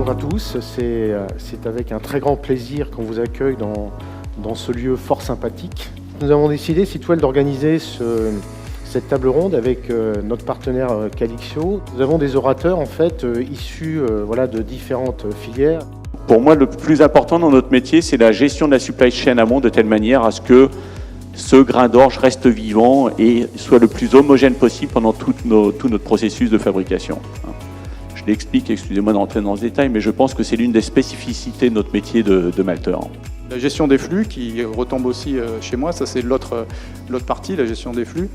Bonjour à tous, c'est avec un très grand plaisir qu'on vous accueille dans ce lieu fort sympathique. Nous avons décidé, Sitwell, d'organiser cette table ronde avec notre partenaire Calixio. Nous avons des orateurs en fait issus de différentes filières. Pour moi, le plus important dans notre métier, c'est la gestion de la supply chain amont de telle manière à ce que ce grain d'orge reste vivant et soit le plus homogène possible pendant tout notre processus de fabrication. Je l'explique, excusez-moi d'entrer dans ce détail, mais je pense que c'est l'une des spécificités de notre métier de malteur. La gestion des flux, qui retombe aussi chez moi, ça c'est l'autre partie, la gestion des flux,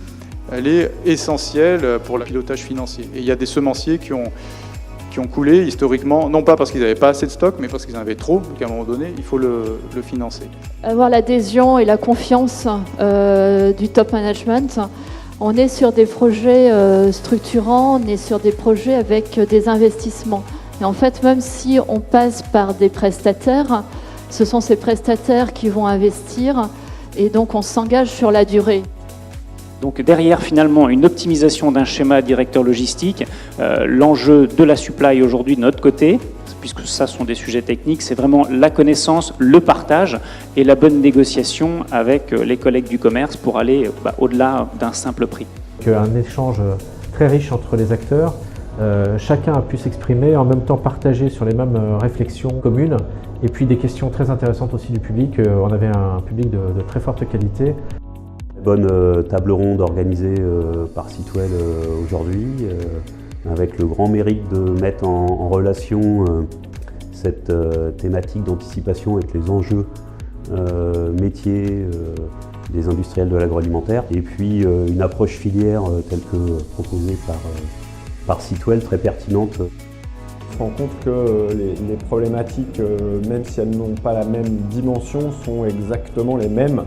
elle est essentielle pour le pilotage financier. Et il y a des semenciers qui ont coulé historiquement, non pas parce qu'ils n'avaient pas assez de stock, mais parce qu'ils en avaient trop, qu'à un moment donné, il faut le financer. Avoir l'adhésion et la confiance du top management. On est sur des projets structurants, on est sur des projets avec des investissements. Et en fait, même si on passe par des prestataires, ce sont ces prestataires qui vont investir et donc on s'engage sur la durée. Donc derrière finalement une optimisation d'un schéma directeur logistique, l'enjeu de la supply aujourd'hui de notre côté, puisque ça sont des sujets techniques, c'est vraiment la connaissance, le partage et la bonne négociation avec les collègues du commerce pour aller au-delà d'un simple prix. Un échange très riche entre les acteurs, chacun a pu s'exprimer, en même temps partager sur les mêmes réflexions communes et puis des questions très intéressantes aussi du public. On avait un public de très forte qualité. Bonne table ronde organisée par Sitwell aujourd'hui, avec le grand mérite de mettre en relation cette thématique d'anticipation avec les enjeux métiers des industriels de l'agroalimentaire, et puis une approche filière telle que proposée par Sitwell, très pertinente. On se rend compte que les problématiques, même si elles n'ont pas la même dimension, sont exactement les mêmes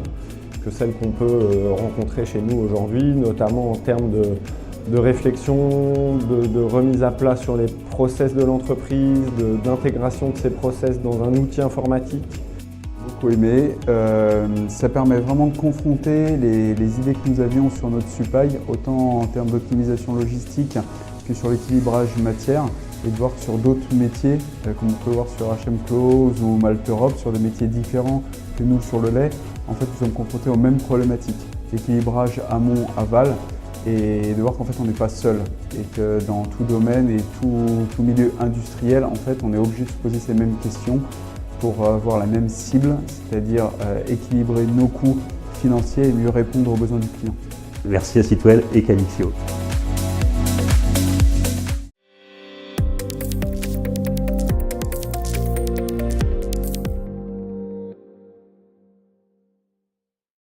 que celles qu'on peut rencontrer chez nous aujourd'hui, notamment en termes de réflexion, de remise à plat sur les process de l'entreprise, d'intégration de ces process dans un outil informatique. Beaucoup aimé, ça permet vraiment de confronter les idées que nous avions sur notre supply, autant en termes d'optimisation logistique que sur l'équilibrage matière, et de voir que sur d'autres métiers, comme on peut voir sur HM Close ou Malte Europe, sur des métiers différents que nous sur le lait, en fait nous sommes confrontés aux mêmes problématiques, l'équilibrage amont-aval, et de voir qu'en fait on n'est pas seul, et que dans tout domaine et tout milieu industriel, en fait on est obligé de se poser ces mêmes questions pour avoir la même cible, c'est-à-dire équilibrer nos coûts financiers et mieux répondre aux besoins du client. Merci à Sitwell et Calixio.